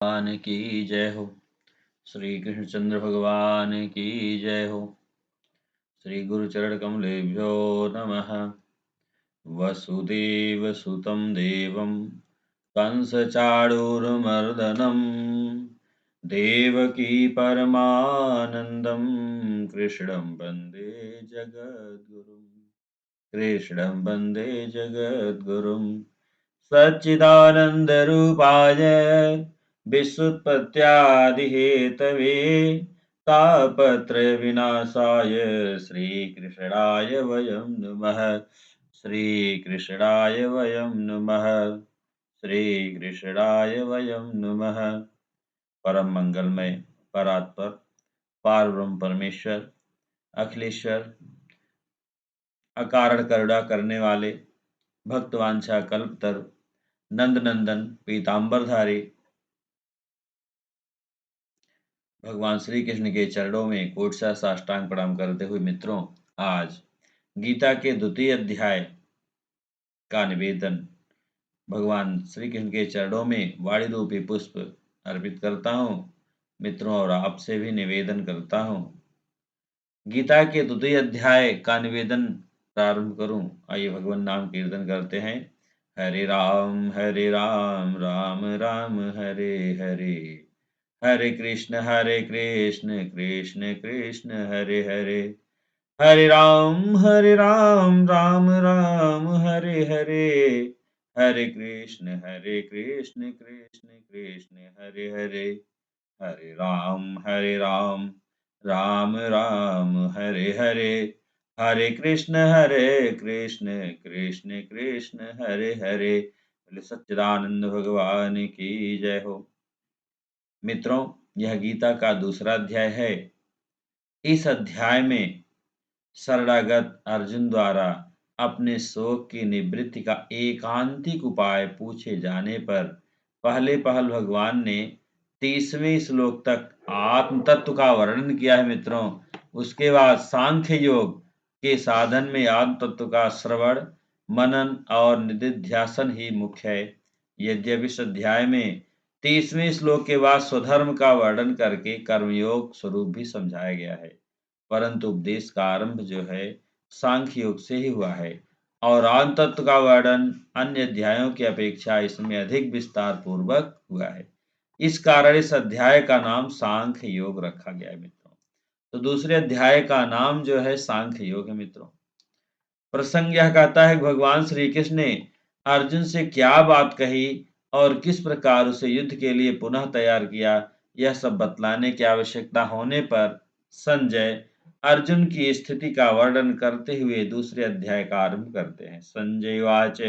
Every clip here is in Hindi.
भगवान की जय हो। श्री कृष्णचंद्र भगवान की जय हो। श्री गुरुचरण कमलेभ्यो नमः। वसुदेवसुतं देवं कंसचाणूरमर्दनं देवकी परमानन्दं कृष्णं वन्दे जगद्गुरुं। कृष्णं वन्दे जगद्गुरुं। सच्चिदानन्दरूपाय विश्वोत्पत्त्यादिहेतवे तापत्रयविनाशाय श्रीकृष्णाय वयं नुमः। श्रीकृष्णाय वयं नुमः। श्रीकृष्णाय वयं नुमः। परम मंगलमय परात्पर पारब्रह्म परमेश्वर अखिलेश्वर अकारण करुणा करने वाले भक्तवांछा कल्पतरु नंद नंदन पीतांबरधारी भगवान श्री कृष्ण के चरणों में कोटसा साष्टांग प्रणाम करते हुए मित्रों, आज गीता के द्वितीय अध्याय का निवेदन भगवान श्री कृष्ण के चरणों में वाणी रूपी पुष्प अर्पित करता हूँ मित्रों, और आपसे भी निवेदन करता हूँ। गीता के द्वितीय अध्याय का निवेदन प्रारंभ करूं। आइए भगवान नाम कीर्तन करते हैं। हरे राम राम राम हरे हरे, हरे कृष्ण कृष्ण कृष्ण हरे हरे, हरे राम राम हरे हरे, हरे कृष्ण कृष्ण कृष्ण हरे हरे, हरे राम राम हरे हरे, हरे कृष्ण कृष्ण कृष्ण हरे हरे। बोले सच्चिदानंद भगवान की जय हो। मित्रों, यह गीता का दूसरा अध्याय है। इस अध्याय में शरणागत अर्जुन द्वारा अपने शोक की निवृत्ति का एकांतिक उपाय पूछे जाने पर पहले भगवान ने 30वें श्लोक तक आत्म तत्व का वर्णन किया है मित्रों। उसके बाद सांख्य योग के साधन में आत्म तत्व का श्रवण मनन और निधिध्यासन ही मुख्य है। यद्यपि इस अध्याय में 30वें श्लोक के बाद स्वधर्म का वर्णन करके कर्मयोग स्वरूप भी समझाया गया है, परंतु उपदेश का आरंभ जो है सांख्य योग से ही हुआ है, और आत्म तत्व का वर्णन अन्य अध्यायों की अपेक्षा इसमें अधिक विस्तार पूर्वक हुआ है। इस कारण इस अध्याय का नाम सांख्य योग रखा गया है मित्रों। तो दूसरे अध्याय का नाम जो है सांख्य योग है मित्रों। प्रसंग यह कहता है कि भगवान श्री कृष्ण ने अर्जुन से क्या बात कही और किस प्रकार उसे युद्ध के लिए पुनः तैयार किया, यह सब बतलाने की आवश्यकता होने पर संजय अर्जुन की स्थिति का वर्णन करते हुए दूसरे अध्याय का आरंभ करते हैं। संजय वाच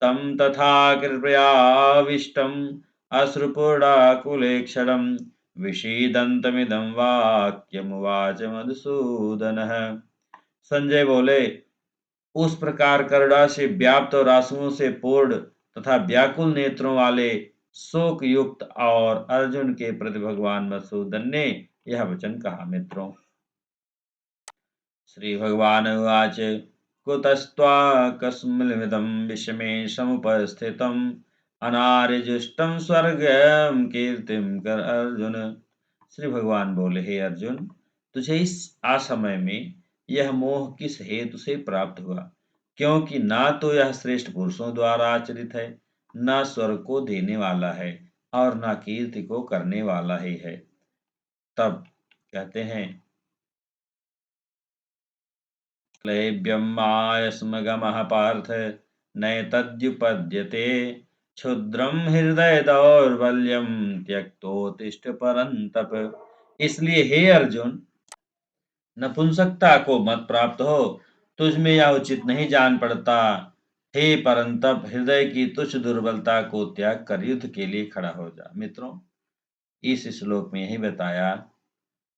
तम तथा कृपयाविष्टम् अश्रुपूर्णाकुलेक्षणं विषीदन्तमिदं वाक्यमुवाच मधुसूदनः। संजय बोले, उस प्रकार करुणा से व्याप्त और आंसुओं से पूर्ण तथा व्याकुल नेत्रों वाले शोक युक्त और अर्जुन के प्रति भगवान मधुसूदन ने यह वचन कहा। मित्रों, श्री भगवान उवाच कुतस्त्वाकस्मिन्निदं विषमे समुपस्थितम् अनार्यजुष्टं स्वर्गं कीर्तिं कर अर्जुन। श्री भगवान बोले, हे अर्जुन, तुझे इस असमय में यह मोह किस हेतु से प्राप्त हुआ, क्योंकि ना तो यह श्रेष्ठ पुरुषों द्वारा आचरित है, ना स्वर्ग को देने वाला है और ना कीर्ति को करने वाला ही है। तब कहते हैं, क्लैब्यं मायस्मगमः पार्थ नैतद्युपद्यते क्षुद्रं हृदय दौर्बल्यं त्यक्तोत्तिष्ठ परन्तप। इसलिए हे अर्जुन, नपुंसकता को मत प्राप्त हो, तुझ में यह उचित नहीं जान पड़ता। हे परंतप, हृदय की तुच्छ दुर्बलता को त्याग कर युद्ध के लिए खड़ा हो जा। मित्रों, इस श्लोक में यही बताया,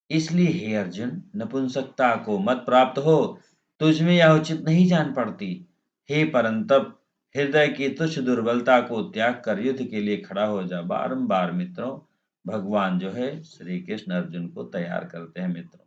इसलिए हे अर्जुन, नपुंसकता को मत प्राप्त हो, तुझ में यह उचित नहीं जान पड़ती। हे परंतप, हृदय की तुच्छ दुर्बलता को त्याग कर युद्ध के लिए खड़ा हो जा। बारंबार मित्रों भगवान जो है श्री कृष्ण अर्जुन को तैयार करते हैं। मित्रों,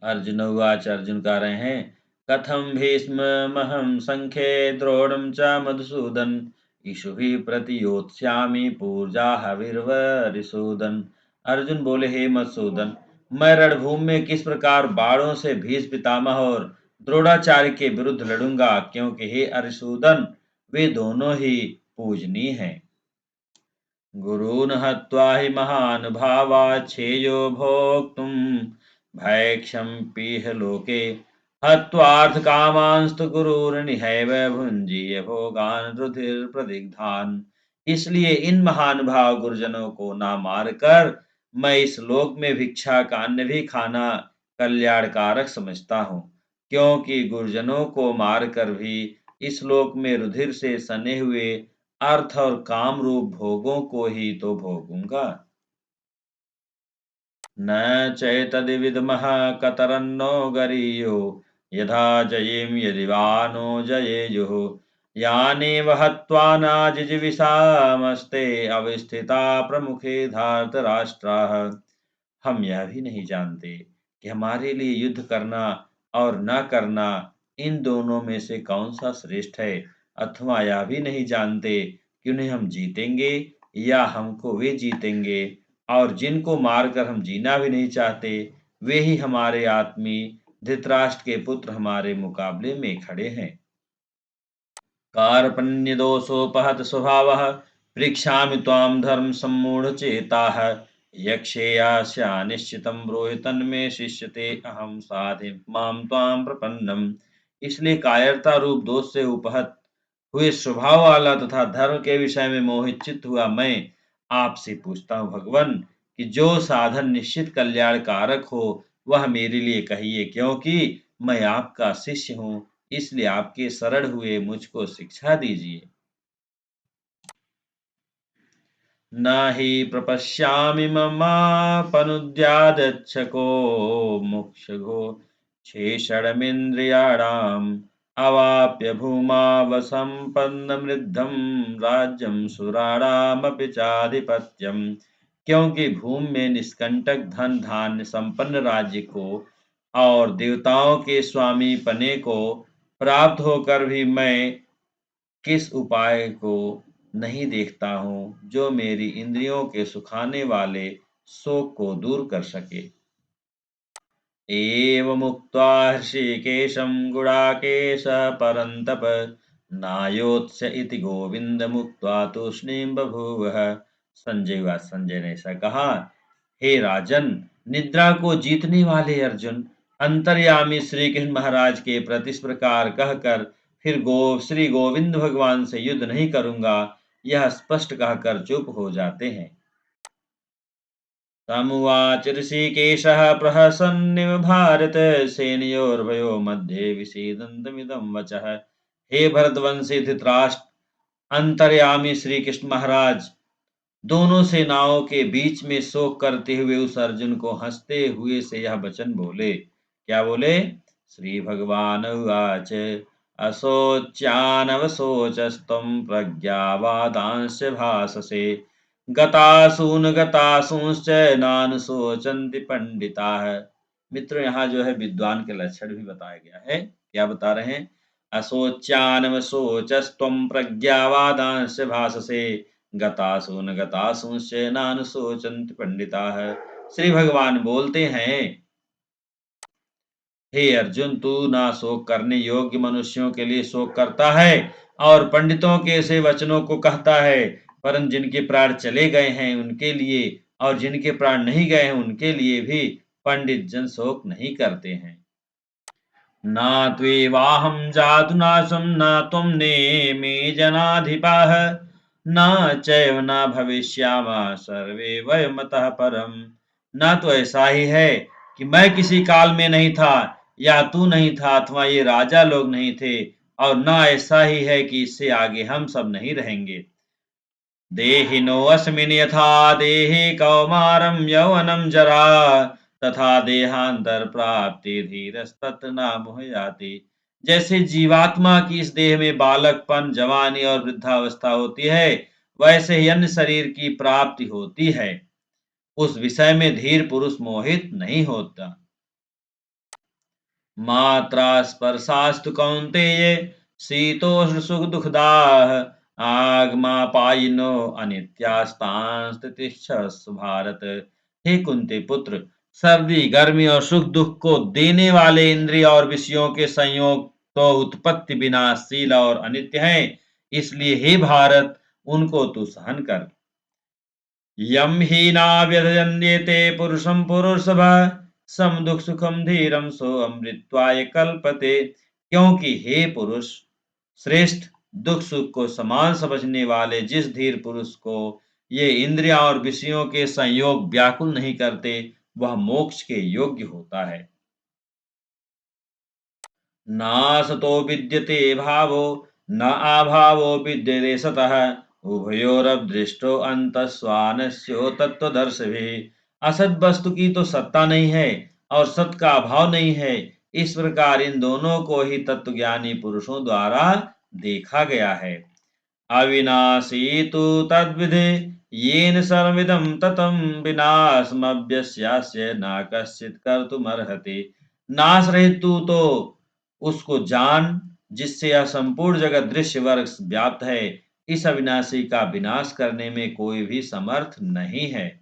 अर्जुन उवाच, अर्जुन कह रहे हैं, कथम भीष्ममहं संख्ये द्रोणं च मधुसूदन ईशु ही प्रतियोत्स्यामि पूजा हविर्वरिसूदन। अर्जुन बोले, हे मधुसूदन, मैं रणभूमि में किस प्रकार बाणों से भीष्म पितामह और द्रोणाचार्य के विरुद्ध लड़ूंगा, क्योंकि हे अरिसूदन, वे दोनों ही पूजनीय हैं। गुरून् हत्वा हि महानुभावा श्रेयो भोक्तुम् भैक्षमपीह लोके हत्वार्थकामांस्तु गुरूर्निहैव भुञ्जीय भोगान् रुधिरप्रदिग्धान्। इसलिए इन महानुभाव गुरुजनों को ना मारकर मैं इस लोक में भिक्षा का अन्न भी खाना कल्याणकारक समझता हूँ, क्योंकि गुरुजनों को मारकर भी इस लोक में रुधिर से सने हुए अर्थ और काम रूप भोगों को ही तो भोगूंगा। न चैतद्विद्मः कतरन्नो गरीयो यथा जयेम यदि वा नो जयेयुः। यानेव हत्वा नाजिजीविषामस्ते अवस्थिता प्रमुखे धार्तराष्ट्राः। हम यह भी नहीं जानते कि हमारे लिए युद्ध करना और न करना, इन दोनों में से कौन सा श्रेष्ठ है, अथवा यह भी नहीं जानते कि उन्हें हम जीतेंगे या हमको वे जीतेंगे। और जिनको मारकर हम जीना भी नहीं चाहते, वे ही हमारे आत्मी धृतराष्ट्र के पुत्र हमारे मुकाबले में खड़े हैं। कार्पण्यदोषोपहत स्वभावः पृच्छामि त्वां धर्म सम्मूढ़चेताः। यक्षेयास्या निश्चितं ब्रूहि तन्मे शिष्यते अहं साधि मां त्वां प्रपन्नम। इसलिए कायरता रूप दोष से उपहत हुए स्वभाव वाला तथा धर्म के विषय में मोहित चित्त हुआ मैं आपसे पूछता हूँ भगवान, कि जो साधन निश्चित कल्याण कारक हो वह मेरे लिए कहिए, क्योंकि मैं आपका शिष्य हूँ। इसलिए आपके शरण हुए मुझको शिक्षा दीजिए। न हि प्रपश्यामि ममापनुद्यादच्छको मुक्षगो शेषडमिन्द्रियाणाम् अवाप्य भूमावसम्पन्नमृद्धं राज्यं सुराणामपि चाधिपत्यम्। क्योंकि भूमि में निष्कंटक धन धान्य संपन्न राज्य को और देवताओं के स्वामी पने को प्राप्त होकर भी मैं किस उपाय को नहीं देखता हूँ जो मेरी इंद्रियों के सुखाने वाले शोक को दूर कर सके। एवमुक्त्वा हृषीकेशं गुडाकेशः परन्तप नायोत्स्य इति गोविन्दमुक्त्वा तूष्णीं बभूवः। संजय ने ऐसा कहा, हे राजन, निद्रा को जीतने वाले अर्जुन, अंतर्यामी श्री कृष्ण महाराज के प्रति इस प्रकार कहकर फिर श्री गोविंद भगवान से युद्ध नहीं करूंगा, यह स्पष्ट कहकर चुप हो जाते हैं। तमुवाच ऋषिकेशः प्रहसन्निव भारत सेनयोर्भयो मध्ये विषीदन्तमिदं वचः। हे भरतवंशी धृतराष्ट्र, अंतर्यामी श्री कृष्ण महाराज दोनों सेनाओं के बीच में शोक करते हुए उस अर्जुन को हंसते हुए से यह वचन बोले। क्या बोले? श्री भगवान उवाच अशोच्यानवशोचस्त्वं प्रज्ञावादांश्च भाषसे गतासून गतासूंश्च नानुशोचन्ति पंडिताः। मित्रों, यहाँ जो है विद्वान के लक्षण भी बताया गया है। क्या बता रहे हैं? अशोच्यानवशोचस्त्वं प्रज्ञावादांश्च भाषसे गतासून गतासूंश्च नानुशोचन्ति पंडिताः। श्री भगवान बोलते हैं, हे अर्जुन, तू ना शोक करने योग्य मनुष्यों के लिए शोक करता है और पंडितों के ऐसे वचनों को कहता है, परंतु जिनके प्राण चले गए हैं उनके लिए और जिनके प्राण नहीं गए हैं उनके लिए भी पंडित जन शोक नहीं करते हैं। ना त्वेवाहं जातुनाशं न त्वं नेमे जनाधिपाः न चैव न भविष्यामः सर्वे वयमतः परम्। ना तो ऐसा ही है कि मैं किसी काल में नहीं था या तू नहीं था अथवा ये राजा लोग नहीं थे, और ना ऐसा ही है कि इससे आगे हम सब नहीं रहेंगे। देहिनोऽस्मिन् यथा देहे कौमारं यौवनं जरा तथा देहांतर प्राप्ति धीरस्तत्र न मुह्यति। जैसे जीवात्मा की इस देह में बालकपन, जवानी और वृद्धावस्था होती है, वैसे ही अन्य शरीर की प्राप्ति होती है। उस विषय में धीर पुरुष मोहित नहीं होता। मात्रा स्पर्शास्तु कौन्तेय शीतोष्ण सुख दुखदाः आगमापायिनो अनित्यास्तांस्तितिक्षस्व भारत। हे कुंती पुत्र, सर्दी गर्मी और सुख दुख को देने वाले इंद्रिय और विषयों के संयोग तो उत्पत्ति विनाशशील और अनित्य हैं, इसलिए हे भारत उनको तू सहन कर। यम हीना व्यधयन्येते पुरुषं पुरुषभ सम दुख सुखम धीरम सो अमृत्वाय कल्पते। क्योंकि हे पुरुष श्रेष्ठ, दुख सुख को समान समझने वाले जिस धीर पुरुष को ये इंद्रियां और विषयों के संयोग व्याकुल नहीं करते, वह मोक्ष के योग्य होता है। नासतो विद्यते भावो न अभावो विद्यते सतः उभयोरदृष्टो अंतस्वानस्यो तत्वदर्शिभिः। असत वस्तु की तो सत्ता नहीं है और सत का अभाव नहीं है, इस प्रकार इन दोनों को ही तत्वज्ञानी पुरुषों द्वारा देखा गया है। अविनाशी तु तद्विधि येन सर्वमिदं ततं विनाशमव्यस्यास्य न कश्चित् कर्तुमर्हति। नाश रहित तू तो उसको जान जिससे यह संपूर्ण जगत दृश्य वर्ग व्याप्त है। इस अविनाशी का विनाश करने में कोई भी समर्थ नहीं है।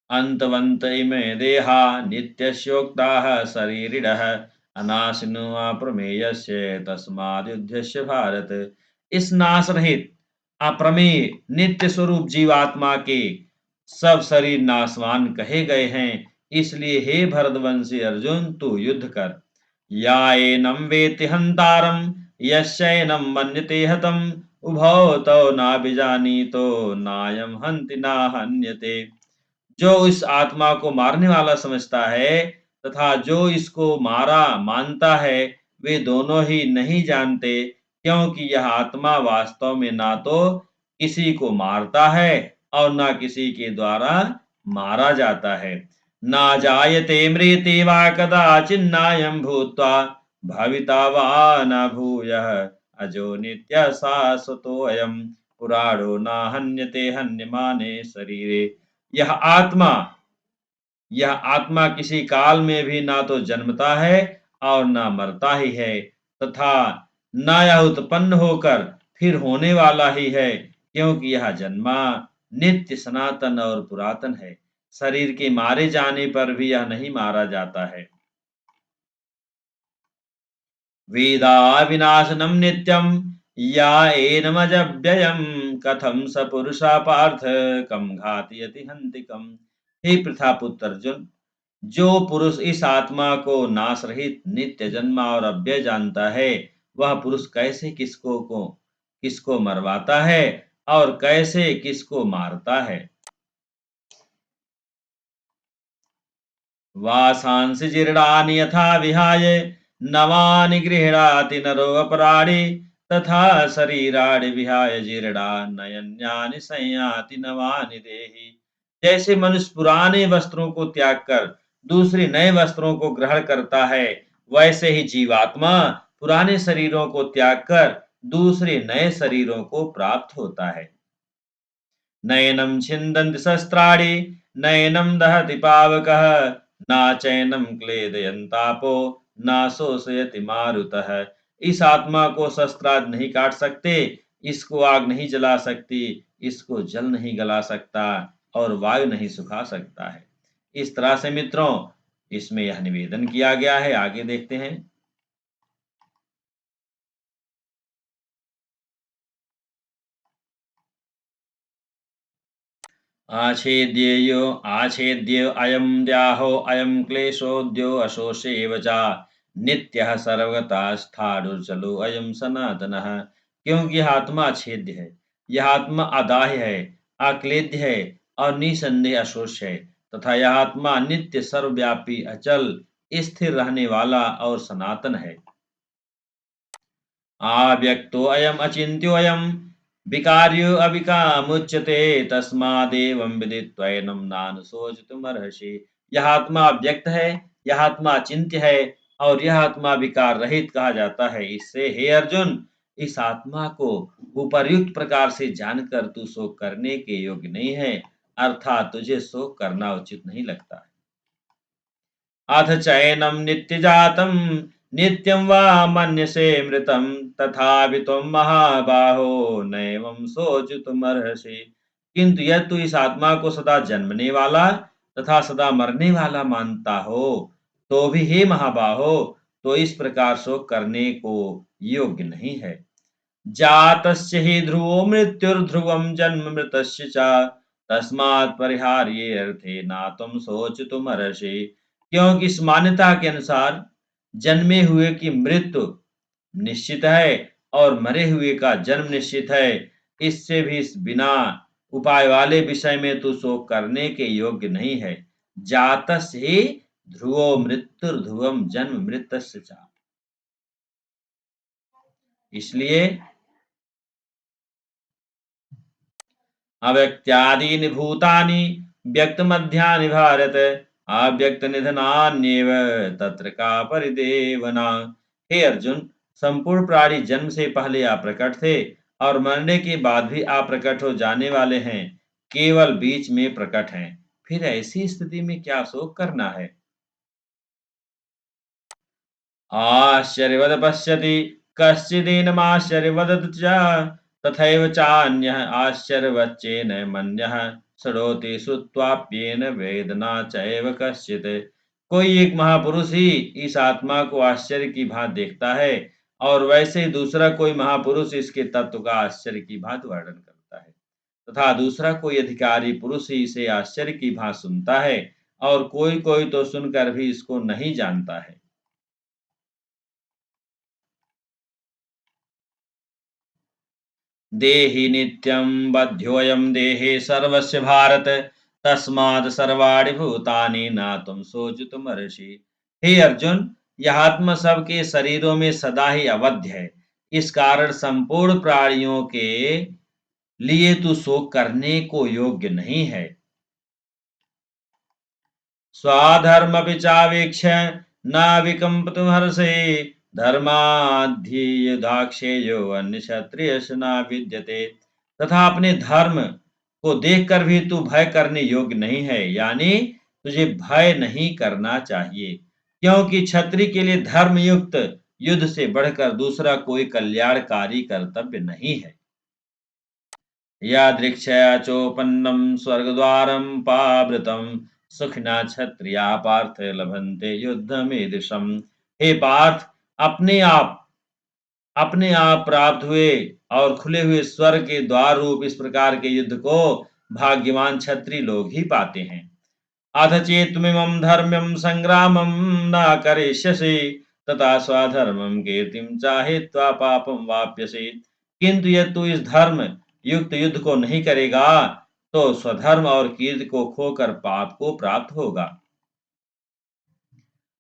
अंतवंत इमे देहा नित्यस्योक्ताः शरीरिणः अनाशिनो अप्रमेयस्य तस्माद्युध्यस्य भारत। इस नाश रहित अप्रमेय नित्य स्वरूप जीवात्मा के सब शरीर नाशवान कहे गए हैं, इसलिए हे भरतवंशी अर्जुन तू युद्ध कर। या एनं वेत्ति हन्तारं यस्यैनं मन्यते हतम् उभौ तौ नाभिजानीतो नायं हन्ति न हन्यते। जो इस आत्मा को मारने वाला समझता है तथा जो इसको मारा मानता है, वे दोनों ही नहीं जानते, क्योंकि यह आत्मा वास्तव में ना तो किसी को मारता है और ना किसी के द्वारा मारा जाता है। ना जायते म्रियते वा कदाचिन्नायं भूत्वा भविता वा न भूयः अजो नित्यः शाश्वतोऽयं पुराणो न हन्यते हन्यमाने शरीरे। यह आत्मा यह आत्मा किसी काल में भी ना तो जन्मता है और ना मरता ही है, तथा न यह उत्पन्न होकर फिर होने वाला ही है, क्योंकि यह जन्मा नित्य सनातन और पुरातन है। शरीर के मारे जाने पर भी यह नहीं मारा जाता है। वेदा विनाशनम नित्यम या एनमजव्ययम कथम स पुरुषा पार्थ कम घातयति हन्तिकम। हे प्रथापुत्र अर्जुन, जो पुरुष इस आत्मा को नाश रहित नित्य जन्मा और अव्यय जानता है, वह पुरुष कैसे किसको मरवाता है और कैसे किसको मारता है। वासांसि जीर्णानि यथा विहाय नवानि गृह्णाति नरो अपराणि तथा शरीराणि विहाय जीर्णा नयन्यानि संयाति नवानि देहि। जैसे मनुष्य पुराने वस्त्रों को त्याग कर दूसरे नए वस्त्रों को ग्रहण करता है, वैसे ही जीवात्मा पुराने शरीरों को त्याग कर दूसरे नए शरीरों को प्राप्त होता है। नयनं छिन्दन्ति शस्त्राणि नयनं दहति पावकः न चैनं क्लेदयन्तापो न शोषयति मारुतः। इस आत्मा को शस्त्रादि नहीं काट सकते, इसको आग नहीं जला सकती, इसको जल नहीं गला सकता और वायु नहीं सुखा सकता है। इस तरह से मित्रों इसमें यह निवेदन किया गया है। आगे देखते हैं। आछेद्येयो आछेद्य अयं द्याहो अयं क्लेशोऽद्यो अशोषेव च नित्यः सर्वगता स्थाणुर्जलो अयं सनातनः। क्योंकि यह आत्मा अछेद्य है, यह आत्मा अदाह्य है, अक्लेद्य है और निसंदेह अशोष है, तथा यह आत्मा नित्य सर्वव्यापी अचल स्थिर रहने वाला और सनातन है। आव्यक्तो अयम अचिन्त्यो अयम विकार्यो अविकामुच्यते तस्मादेवं विदित्वैनं नानुशोचितुमर्हसि। यह आत्मा अव्यक्त है, यह आत्मा अचिंत्य है और यह आत्मा विकार रहित कहा जाता है। इससे हे अर्जुन, इस आत्मा को उपर्युक्त प्रकार से जानकर तू शोक करने के योग्य नहीं है, अर्थात तुझे शोक करना उचित नहीं लगता। अथ चैनं नित्यजातं नित्यं वा मन्यसे मृतं तथापि त्वं महाबाहो नैवं सोचितुमर्हसि। किंतु यदि तू इस आत्मा को सदा जन्मने वाला तथा सदा मरने वाला मानता हो तो भी हे महाबाहो तो इस प्रकार शोक करने को योग्य नहीं है। जातस्य हि ध्रुवो मृत्युर्ध्रुवं जन्म मृतस्य च तस्मात् परिहार्ये अर्थे ना तुम शोचितुमर्हसि। क्योंकि इस मान्यता के अनुसार जन्मे हुए की मृत्यु निश्चित है और मरे हुए का जन्म निश्चित है। इससे भी इस बिना उपाय वाले विषय में तू शोक करने के योग्य नहीं है। जातस्य हि ध्रुवो मृत्युर्ध्रुवं जन्म मृतस्य च। इसलिए अव्यक्त्यादीनि भूतानि व्यक्तमध्यानि भारत अव्यक्तनिधनान्येव तत्र का परिदेवना। हे अर्जुन, संपूर्ण प्राणी जन्म से पहले अप्रकट थे और मरने के बाद भी अप्रकट हो जाने वाले हैं, केवल बीच में प्रकट हैं। फिर ऐसी स्थिति में क्या शोक करना है। आश्चर्यवद पश्यति कश्चिदेनमाश्चर्यवदति च तथैव चान्यः आश्चर्यवच्चेन मन्यः शृणोति श्रुत्वाप्येन वेदना चैव कश्चित्। कोई एक महापुरुष ही इस आत्मा को आश्चर्य की भांति देखता है और वैसे ही दूसरा कोई महापुरुष इसके तत्व का आश्चर्य की भांति वर्णन करता है तथा दूसरा कोई अधिकारी पुरुष ही इसे आश्चर्य की भांति सुनता है और कोई कोई तो सुनकर भी इसको नहीं जानता है। देहि नित्यं बध्योऽयं देहे सर्वस्य भारत तस्मात् सर्वाणि भूतानि न तुम शोचितुमर्हसि। हे अर्जुन, यह आत्मा सबके शरीरों में सदा ही अवध्य है। इस कारण संपूर्ण प्राणियों के लिए तू शोक करने को योग्य नहीं है। स्वाधर्मपि चावेक्ष्य न विकम्पतुमर्हसि धर्माद्धियुदाक्षेयो अन्य क्षत्रियस्य न विद्यते। तथा अपने धर्म को देखकर भी तू भय करने योग्य नहीं है, यानी तुझे भय नहीं करना चाहिए, क्योंकि क्षत्रिय के लिए धर्मयुक्त युद्ध से बढ़कर दूसरा कोई कल्याणकारी कर्तव्य नहीं है। यादृक्षया चोपन्नं स्वर्गद्वारं पावृतं सुखिना क्षत्रिया पार्थ लभन्ते युद्धमीदृशम्। हे पार्थ, अपने आप अपने आप प्राप्त हुए और खुले हुए स्वर्ग के द्वार रूप इस प्रकार के युद्ध को भाग्यवान क्षत्रिय लोग ही पाते हैं। अथ चेत्मिमं धर्म्यं संग्रामं न करिष्यसि तथा स्वधर्मं कीर्तिं चाहित्वा पापं वाप्यसि। किंतु यदि तू इस धर्म युक्त युद्ध को नहीं करेगा तो स्वधर्म और कीर्ति को खोकर पाप को प्राप्त होगा।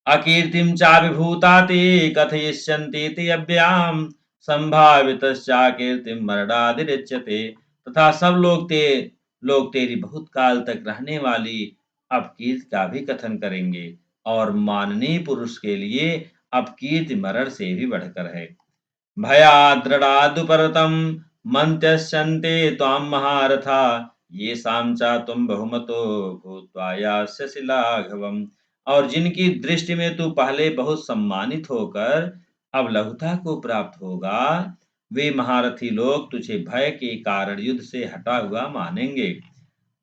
अकीर्तिं चाभिभूताति कथयिष्यन्तीति अव्ययाम् संभावितश्चाकीर्तिं मरणादिरिच्यते। तथा सब लोग तेरी बहुत काल तक रहने वाली अपकीर्ति का भी कथन करेंगे और माननीय पुरुष के लिए अपकीर्ति मरण से भी बढ़कर है। भयाद्रडादुपरतं मन्त्यस्यन्ते त्वां महारथा येषां चात्वं बहुमतो भूत्वा यास्यसि लाघवम्। और जिनकी दृष्टि में तू पहले बहुत सम्मानित होकर अब लघुता को प्राप्त होगा, वे महारथी लोग तुझे भय के कारण युद्ध से हटा हुआ मानेंगे।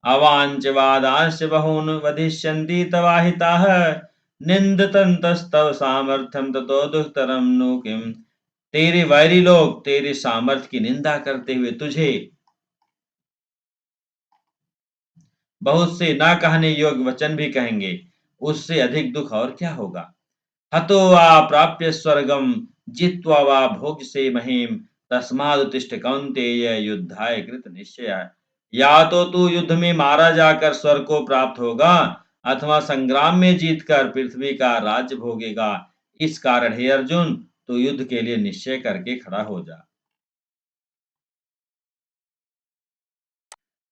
अवांच वादांश बहून् वधिष्यन्ति तवाहिताः निन्दतन्तस्तव सामर्थ्यं ततो दुष्करं नु किम्। तेरे वैरी लोग तेरे सामर्थ्य की निंदा करते हुए तुझे बहुत से ना कहने योग्य वचन भी कहेंगे, उससे अधिक दुख और क्या होगा। हतो वा प्राप्य स्वर्गम जित्वा वा भोग से महीम तस्मादुत्तिष्ठ कौन्तेय युद्धाय कृत निश्चय। या तो तू युद्ध में मारा जाकर स्वर्ग को प्राप्त होगा अथवा संग्राम में जीतकर पृथ्वी का राज्य भोगेगा। इस कारण हे अर्जुन, तू युद्ध के लिए निश्चय करके खड़ा हो जा।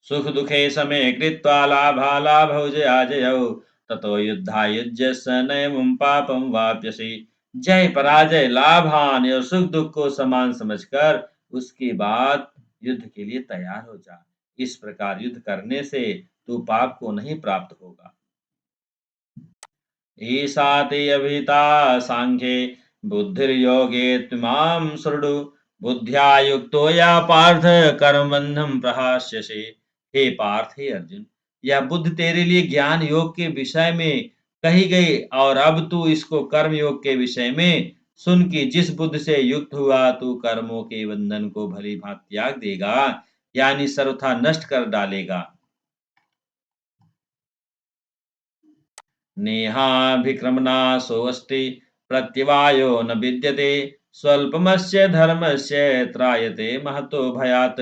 सुख दुखे समे कृत्वा लाभालाभौ जयाजयौ ततो युद्धायुज्य स नैवं पापं वाप्यसि। जय पराजय लाभ हानि और सुख दुख को समान समझकर उसके बाद युद्ध के लिए तैयार हो जा। इस प्रकार युद्ध करने से तू पाप को नहीं प्राप्त होगा। ईसा ते अभिता सांख्ये बुद्धिर्योगे त्विमां शृणु बुद्ध्या युक्तो या पार्थ कर्मबन्धं प्रहास्यसि। हे पार्थ, हे अर्जुन, यह बुद्धि तेरे लिए ज्ञान योग के विषय में कही गई, और अब तू इसको कर्म योग के विषय में सुन कि जिस बुद्धि से युक्त हुआ तू कर्मों के बंधन को भली भांति त्याग देगा, यानी सर्वथा नष्ट कर डालेगा। नेहाभिक्रमनाशोऽस्ति प्रत्यवायो न विद्यते स्वल्पमस्य धर्मस्य त्रायते महतो भयात्।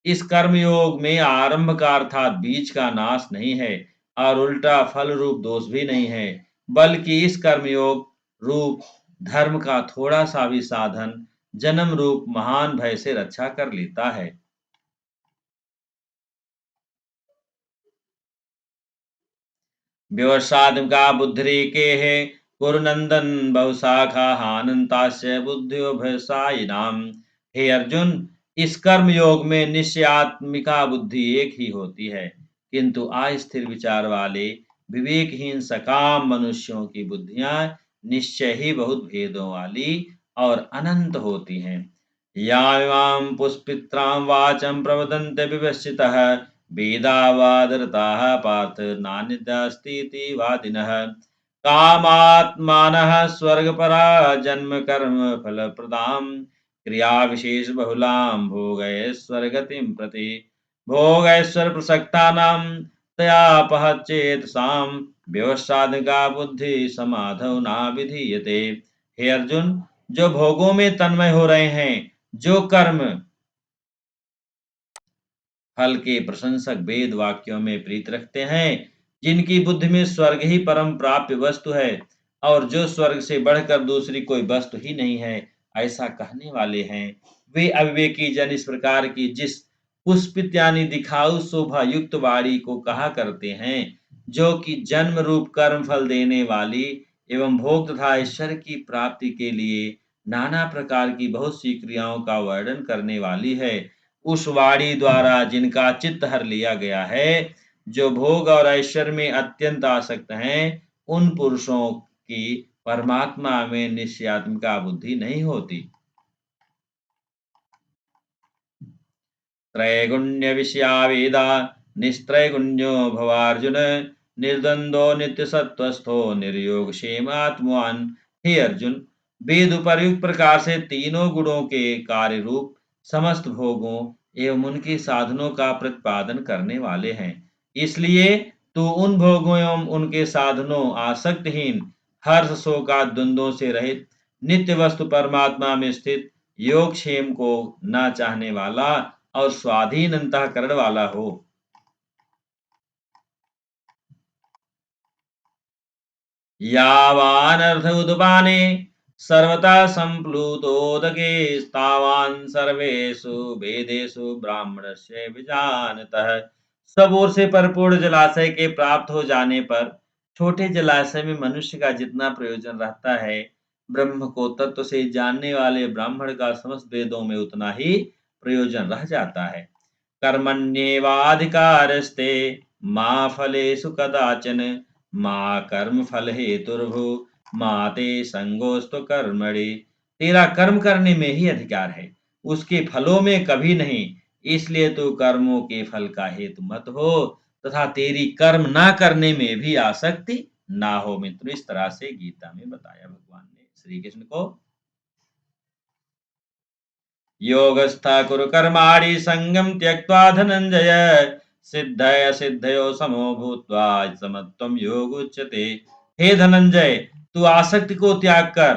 इस कर्मयोग में आरंभ का अर्थात बीज का नाश नहीं है, और उल्टा फल रूप दोष भी नहीं है, बल्कि इस कर्मयोग रूप धर्म का थोड़ा सा भी साधन जन्म रूप महान भय से रक्षा कर लेता है। व्यवसायका बुद्धिरेकेः कुरुनन्दन बहुशाखा हानन्तास्य बुद्धियो व्यवसायिनाम। हे अर्जुन, इस कर्म योग में निश्चयात्मिका बुद्धि एक ही होती है, किंतु अस्थिर विचार वाले विवेकहीन सकाम मनुष्यों की बुद्धियां निश्चय ही बहुत भेदों वाली और अनंत होती हैं। यावां पुष्पित्रां वाचं प्रवदन्ते विवस्सितः वेदावादरताः पार्थ नान्यदस्तीति वादिनः। कामात्मानः स्वर्गपरा जन्म कर्म फलप्रदां क्रियाविशेष बहुलां भोगैश्वर्गतिं प्रति भोगैश्वर प्रसक्तानां तयापहच्चेतसां व्यवसायिका बुद्धि समाधौ ना विधीयते। हे अर्जुन, जो भोगों में तन्मय हो रहे हैं, जो कर्म फल के प्रशंसक वेद वाक्यों में प्रीत रखते हैं, जिनकी बुद्धि में स्वर्ग ही परम प्राप्य वस्तु है, और जो स्वर्ग से बढ़कर दूसरी कोई वस्तु ही नहीं है, ऐसा कहने वाले हैं, वे अविवेकी जन इस प्रकार की जिस पुष्पित यानी दिखाऊ शोभा युक्त वाणी को कहा करते हैं, जो कि जन्म रूप कर्म फल देने वाली एवं भोग तथा ऐश्वर्य की प्राप्ति के लिए नाना प्रकार की बहुत सी क्रियाओं का वर्णन करने वाली है, उस वाणी द्वारा जिनका चित्त हर लिया गया है, जो भोग और ऐश्वर्य में अत्यंत आसक्त हैं, उन पुरुषों की परमात्मा में निश्चयात्मिका बुद्धि नहीं होती। त्रैगुण्य विषया वेदा निस्त्रैगुण्यो भवार्जुन निर्द्वंद्वो नित्य सत्वस्थो निर्योग क्षेमात्मवान। हे अर्जुन, वेद उपर्युक्त प्रकार से तीनों गुणों के कार्य रूप समस्त भोगों एवं उनके साधनों का प्रतिपादन करने वाले हैं। इसलिए तू उन भोगों एवं उनके साधनों आसक्तहीन हर्ष शोकादि द्वंद्वों से रहित नित्य वस्तु परमात्मा में स्थित योगक्षेम को न चाहने वाला और स्वाधीन अंतःकरण वाला हो। यावानर्थ उदपाने सर्वथा संप्लुतोदके तावान् सर्वेषु वेदेषु ब्राह्मणस्य विजानतः। सब ओर से परिपूर्ण जलाशय के प्राप्त हो जाने पर छोटे जलाशय में मनुष्य का जितना प्रयोजन रहता है, ब्रह्म को तत्व से जानने वाले ब्राह्मण का समस्त वेदों में उतना ही प्रयोजन रह जाता है। कर्मण्येवाधिकारस्ते मा फलेषु कदाचन मा कर्म फल हेतुर्भु मा ते संगोस्तु कर्मणि। तेरा कर्म करने में ही अधिकार है, उसके फलों में कभी नहीं, इसलिए तू कर्मों के फल का हेतु मत हो तथा तेरी कर्म ना करने में भी आसक्ति ना हो। मित्रों, इस तरह से गीता में बताया भगवान ने श्री कृष्ण को। योगस्थ कुरु कर्माणि संगम त्यक्त्वा धनंजय सिद्धय सिद्धयो समो भूत्वा समत्वम योग उच्यते। हे धनंजय, तू आसक्ति को त्याग कर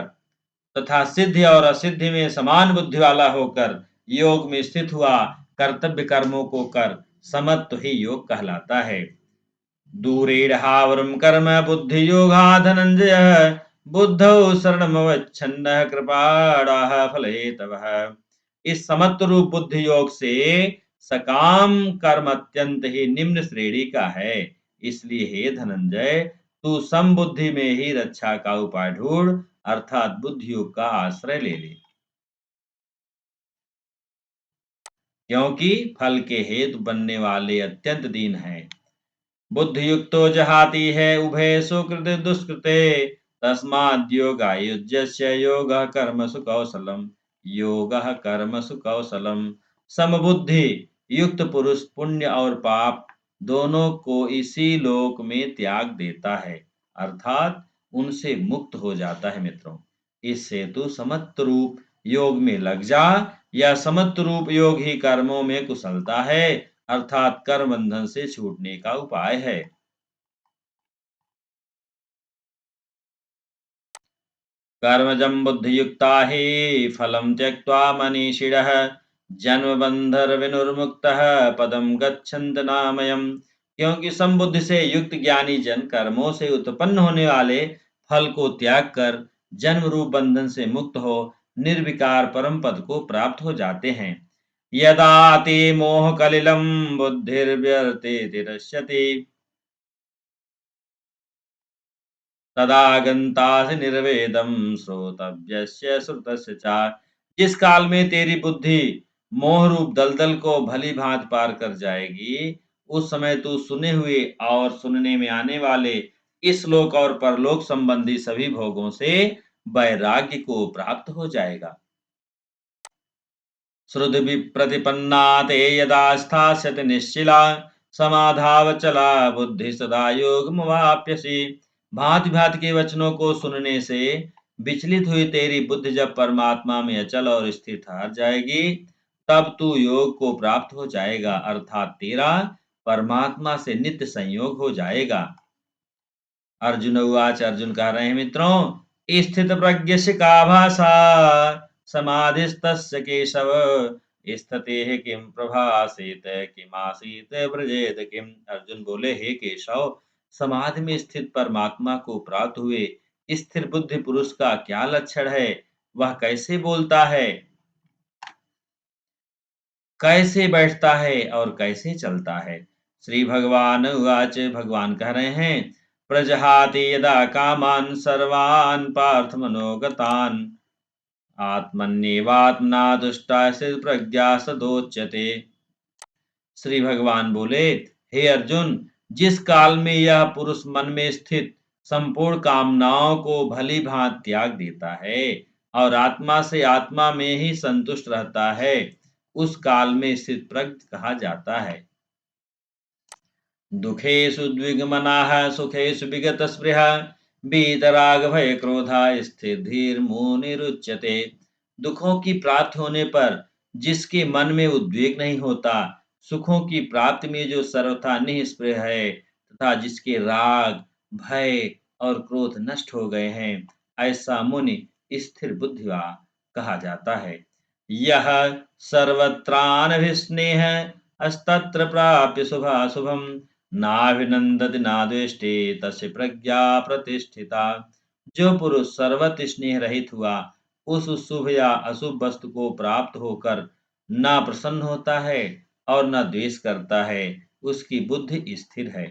तथा सिद्धि और असिद्धि में समान बुद्धि वाला होकर योग में स्थित हुआ कर्तव्य कर्मों को कर, समत्व ही योग कहलाता है। दूरेण हावरम कर्म बुद्धि योगा धनंजय बुद्धौ शरणमवच्छन्नः कृपाणाः फलहेतवः। इस समत्व रूप बुद्धि योग से सकाम कर्म अत्यंत ही निम्न श्रेणी का है। इसलिए हे धनंजय, तू समबुद्धि में ही रक्षा का उपाय ढूंढ, अर्थात बुद्धि योग का आश्रय ले ले, क्योंकि फल के हेतु बनने वाले अत्यंत दीन है। बुद्धि युक्तो जहाति है उभय सुकृत दुष्कृते तस्माद् योगायुज्यस्य योगः कर्मसु कौशलम् योगः कर्मसु कौशलम्। समबुद्धि युक्त पुरुष पुण्य और पाप दोनों को इसी लोक में त्याग देता है, अर्थात उनसे मुक्त हो जाता है। मित्रों, इससे तू समत्व रूप योग में लग जा। यह समत्व रूप योग ही कर्मों में कुशलता है, अर्थात कर्म बंधन से छूटने का उपाय है। कर्मजं बुद्धियुक्ता हि फलं त्यक्त्वा मनीषिणः जन्मबन्धरविनुर्मुक्तः पदं गच्छन्त नामयम्। क्योंकि समबुद्धि से युक्त ज्ञानी जन कर्मों से उत्पन्न होने वाले फल को त्याग कर जन्म रूप बंधन से मुक्त हो निर्विकार परम पद को प्राप्त हो जाते हैं। यदा ते मोह कलिलं बुद्धिर्व्यर्ते तिरस्यति तदा गन्तासि निर्वेदं श्रोतव्यस्य श्रुतस्य च। जिस काल में तेरी बुद्धि मोह रूप दलदल को भली भांति पार कर जाएगी, उस समय तू सुने हुए और सुनने में आने वाले इस लोक और परलोक संबंधी सभी भोगों से वैराग्य को प्राप्त हो जाएगा। श्रुति प्रतिपन्ना ते यदा स्थास्यति निश्चिला समाधावचला बुद्धि सदा योगमवाप्यसि। भांति भांति के वचनों को सुनने से विचलित हुई तेरी बुद्धि जब परमात्मा में अचल और स्थिर ठहर जाएगी, तब तू योग को प्राप्त हो जाएगा, अर्थात तेरा परमात्मा से नित्य संयोग हो जाएगा। अर्जुन उवाच। अर्जुन कह रहे हैं, मित्रों, स्थित प्रज्ञस्य का भाषा समाधिस्तस्य केशव स्थितेः किं प्रभासेत किमासीत व्रजेत किम। अर्जुन बोले, हे केशव, समाधि में स्थित परमात्मा को प्राप्त हुए स्थिर बुद्धि पुरुष का क्या लक्षण है? वह कैसे बोलता है, कैसे बैठता है और कैसे चलता है? श्री भगवान उवाच। भगवान कह रहे हैं, प्रजहाति यदा कामान सर्वान् पार्थ मनोगतान् आत्मन्येवात्मना तुष्टा स्थित प्रज्ञा सदोच्यते। श्री भगवान बोले, हे अर्जुन, जिस काल में यह पुरुष मन में स्थित संपूर्ण कामनाओं को भली भांति त्याग देता है और आत्मा से आत्मा में ही संतुष्ट रहता है, उस काल में स्थित प्रज्ञ कहा जाता है। दुखेषु द्विगमनाः सुखेषु विगतस्पृहा वीतराग भय क्रोधा स्थिर धीर मुनिरुच्यते। दुखों की प्राप्ति होने पर जिसके मन में उद्वेग नहीं होता, सुखों की प्राप्ति में जो सर्वथा निःस्पृह है तथा जिसके राग भय और क्रोध नष्ट हो गए हैं, ऐसा मुनि स्थिर बुद्धिवा कहा जाता है। यह सर्वत्रानभिस्नेह अस्तत्र प्राप्य शुभाशुभम नाभिनंदति नाद्वेष्टि तस्य प्रज्ञा प्रतिष्ठिता। जो पुरुष सर्वत्र स्नेह रहित हुआ, उस शुभ या अशुभ वस्तु को प्राप्त होकर न प्रसन्न होता है और न द्वेष करता है, उसकी बुद्धि स्थिर है।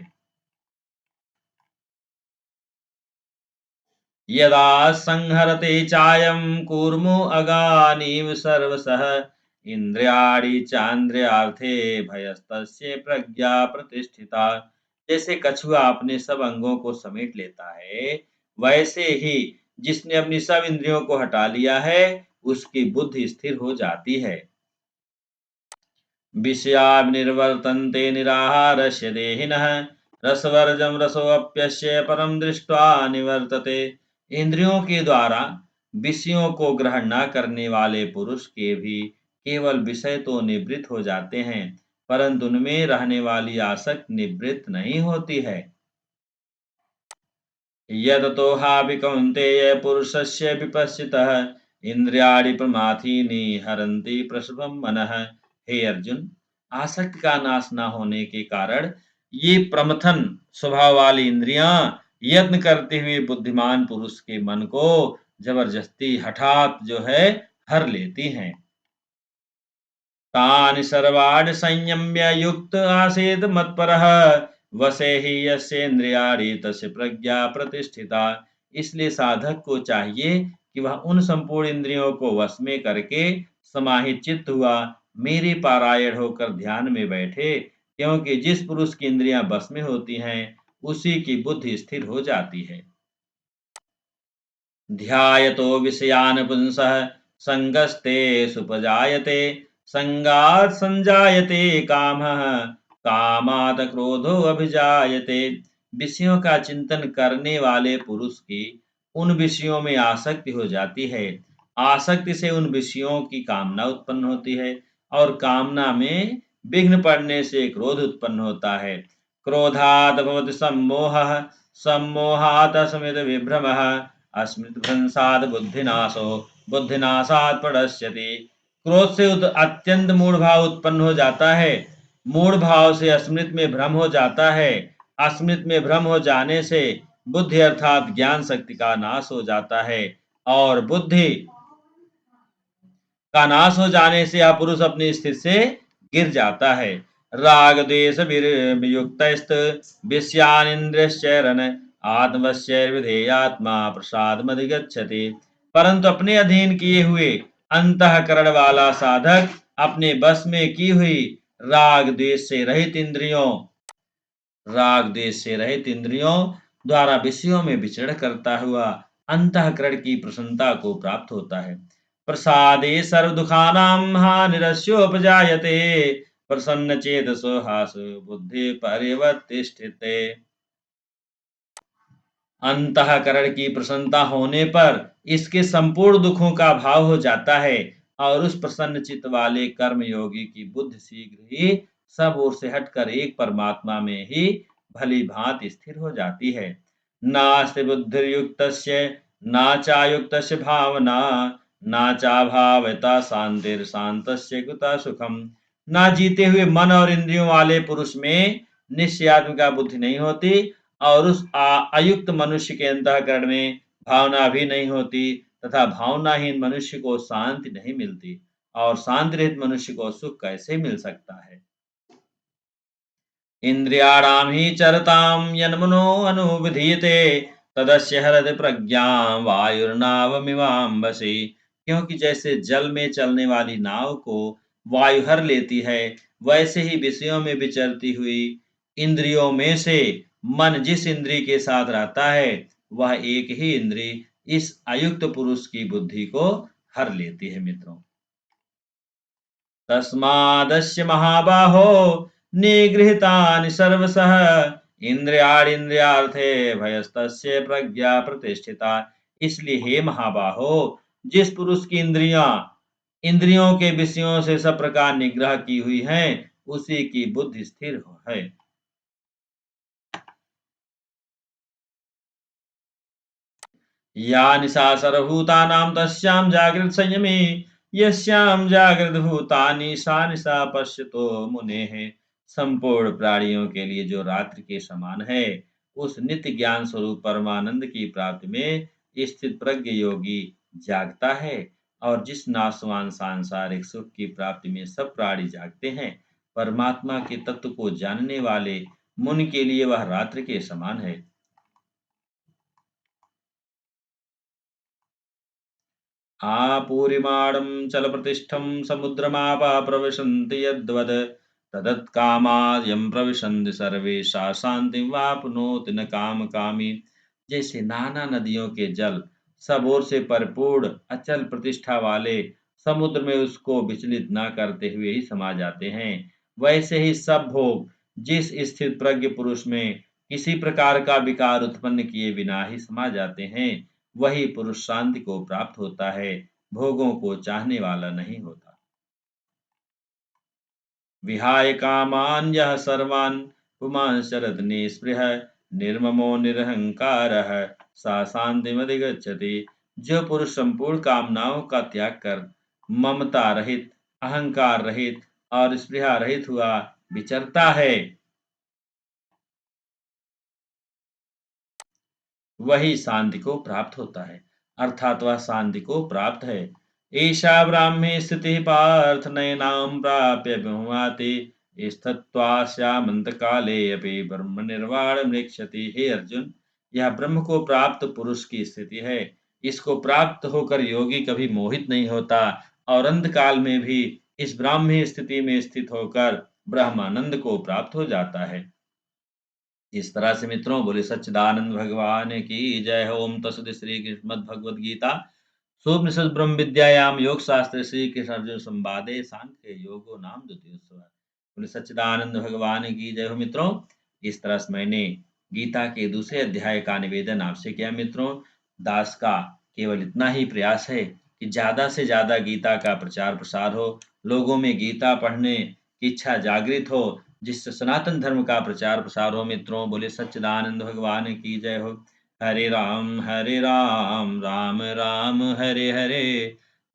यदा संहरते चायं कूर्मो अगानीव सर्वसः इंद्रियाणि चान्द्रियार्थे भयस्तस्य प्रज्ञा प्रतिष्ठिता। जैसे कछुआ अपने सब अंगों को समेट लेता है, वैसे ही जिसने अपनी सब इंद्रियों को हटा लिया है, उसकी बुद्धि स्थिर हो जाती है। विषयानिर्वर्तन्ते निराहारस्य देहिनः रसवर्जं रसोऽप्यस्य परम दृष्ट्वा निवर्तते। इंद्रियों के द्वारा विषयों को ग्रहण न करने वाले पुरुष के भी केवल विषय तो निवृत्त हो जाते हैं, परंतु उनमें रहने वाली आसक्ति निवृत्त नहीं होती है। यततो हापि कौन्तेय पुरुषस्य विपश्चितः इंद्रियाणि प्रमाथीनि हरन्ति प्रसभं मनः। हे अर्जुन, आसक्ति का नाश न होने के कारण ये प्रमथन स्वभाव वाली इंद्रियां यत्न करते हुए बुद्धिमान पुरुष के मन को जबरदस्ती हठात जो है हर लेती हैं। तानि सर्वाणि संयम्य युक्त आसीत् मत्परः वशे हि यस्येन्द्रियाणि तस्य प्रज्ञा प्रतिष्ठिता। इसलिए साधक को चाहिए कि वह उन संपूर्ण इंद्रियों को वश में करके समाहित चित्त हुआ मेरे पारायण होकर ध्यान में बैठे, क्योंकि जिस पुरुष की इंद्रियां बस में होती हैं, उसी की बुद्धि स्थिर हो जाती है। ध्यायतो विषयान् पुंसः संगस्ते सुपजायते संगात् संजायते कामः कामात् क्रोधो अभिजायते। विषयों का चिंतन करने वाले पुरुष की उन विषयों में आसक्ति हो जाती है। आसक्ति से उन विषयों की कामना उत्पन्न होती है और कामना में विघ्न पड़ने से क्रोध उत्पन्न होता है। क्रोधात् भवति सम्मोहः सम्मोहात् अस्मित् विभ्रमः अस्मृतिभ्रंशात् बुद्धिनाशो बुद्धिनाशात् प्रणश्यति। क्रोध से अत्यंत मूढ़ भाव उत्पन्न हो जाता है। मूढ़ भाव से अस्मृत में भ्रम हो जाता है। अस्मृत में भ्रम हो जाने से बुद्धि अर्थात ज्ञान शक्ति का नाश हो जाता है और बुद्धि का नाश हो जाने से यह पुरुष अपनी स्थिति से गिर जाता है। राग द्वेष वियुक्त विषयानिंद्रियश्चरण आत्मवश्यर्विधेयात्मा प्रसादमधिगच्छति। परंतु अपने अधीन किए हुए अंतःकरण वाला साधक अपने बस में की हुई राग द्वेष से रहित इंद्रियों द्वारा विषयों में विचरण करता हुआ अंतःकरण की प्रसन्नता को प्राप्त होता है। प्रसादे सर्वदुखानां हानिरस्योपजायते प्रसन्न चेतसो हास बुद्धि परिवर्तिष्ठिते। अंतःकरण की प्रसन्नता होने पर इसके संपूर्ण दुखों का भाव हो जाता है और उस प्रसन्न चित्त वाले कर्म योगी की बुद्धि शीघ्र ही सब ओर से हटकर एक परमात्मा में ही भली भांति स्थिर हो जाती है। नास्ति बुद्धिर्युक्तस्य ना चायुक्तस्य भावना ना चाभावता शांतिर शांतस्य कुतः सुखम। ना जीते हुए मन और इंद्रियों वाले पुरुष में निश्चयात्मिका बुद्धि नहीं होती और उस अयुक्त मनुष्य के अंतःकरण में भावना भी नहीं होती तथा भावनाहीन मनुष्य को शांति नहीं मिलती और शांति रहित मनुष्य को सुख कैसे मिल सकता है। इंद्रियाणाम ही चरताम यन्मनो अनुविधीयते तदस्य हरति प्रज्ञां वायुर्नावमिवाम्बसि। क्योंकि जैसे जल में चलने वाली नाव को वायु हर लेती है वैसे ही विषयों में विचरती हुई इंद्रियों में से मन जिस इंद्री के साथ रहता है वह एक ही इंद्री इस अयुक्त पुरुष की बुद्धि को हर लेती है। मित्रों, तस्मादस्य महाबाहो निगृहीतानि सर्वशः इंद्रियार्थेभ्यस्तस्य प्रज्ञा प्रतिष्ठिता। इसलिए हे महाबाहो, जिस पुरुष की इंद्रियों के विषयों से सब प्रकार निग्रह की हुई है उसी की बुद्धि स्थिर है। या निशा सर्वभूतानां तस्यां जागृत संयमी यस्यां जागृत भूतानि सा निशा पश्यतो मुनेः। संपूर्ण प्राणियों के लिए जो रात्रि के समान है उस नित्य ज्ञान स्वरूप परमानंद की प्राप्ति में स्थित प्रज्ञ योगी जागता है और जिस नाशवान सांसारिक सुख की प्राप्ति में सब प्राणी जागते हैं परमात्मा के तत्व को जानने वाले मुनि के लिए वह रात्रि के समान है। आपूरिमाणं चलप्रतिष्ठं समुद्रमापा प्रविशन्ति यद्वद तदत्कामायं प्रविशन्ति सर्वे सा शांतिं वाप्नोति न कामकामी। जैसे नाना नदियों के जल सब ओर से परिपूर्ण अचल प्रतिष्ठा वाले समुद्र में उसको विचलित न करते हुए ही समा जाते हैं वैसे ही सब भोग जिस स्थित प्रज्ञ पुरुष में किसी प्रकार का विकार उत्पन्न किए बिना ही समा जाते हैं वही पुरुष शांति को प्राप्त होता है, भोगों को चाहने वाला नहीं होता। विहाय कामान यह सर्वान् पुमांश्च शरद निस्पृह निर्ममो निरहंकारः सा शांतिमधिगच्छति। जो पुरुष संपूर्ण कामनाओं का त्याग कर ममता रहित, अहंकार रहित और स्पृहा रहित हुआ विचरता है वही शांति को प्राप्त होता है अर्थात वह शांति को प्राप्त है। ईशा ब्राह्मी स्थिति पार्थ नयनाम प्राप्य विमुहाति स्थित्वास्यामंत काले अपि ब्रह्म निर्वाण मृक्षति। हे अर्जुन, यह ब्रह्म को प्राप्त पुरुष की स्थिति है। इसको प्राप्त होकर योगी कभी मोहित नहीं होता और अंत काल में भी इस ब्राह्मी स्थिति में स्थित होकर ब्रह्मानंद को प्राप्त हो जाता है। इस तरह से मित्रों बोले सच्चिदानंद भगवान की जय हो। ओम तत्सदित श्री कृष्ण भगवद गीता सोपनिषद ब्रह्म विद्यायाम योग शास्त्र श्री कृष्ण अर्जुन संवादे सांख्य योगो नाम द्वितीयोत्सव। बोले सच्चिदानंद भगवान की जय हो मित्रों। इस तरह से मैंने गीता के दूसरे अध्याय का निवेदन आपसे किया मित्रों। दास का केवल इतना ही प्रयास है कि ज़्यादा से ज़्यादा गीता का प्रचार प्रसार हो, लोगों में गीता पढ़ने की इच्छा जागृत हो, जिससे सनातन धर्म का प्रचार प्रसार हो मित्रों। बोले सच्चिदानंद भगवान की जय हो। हरे राम राम राम हरे हरे,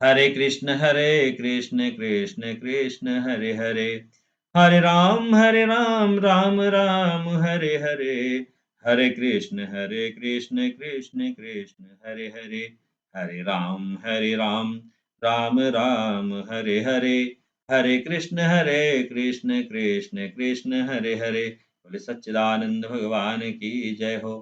हरे कृष्ण कृष्ण कृष्ण हरे हरे, हरे राम राम हरे हरे, हरे कृष्ण कृष्ण कृष्ण हरे हरे, हरे राम राम हरे हरे, हरे कृष्ण कृष्ण कृष्ण हरे हरे। बोले सच्चिदानंद भगवान की जय हो।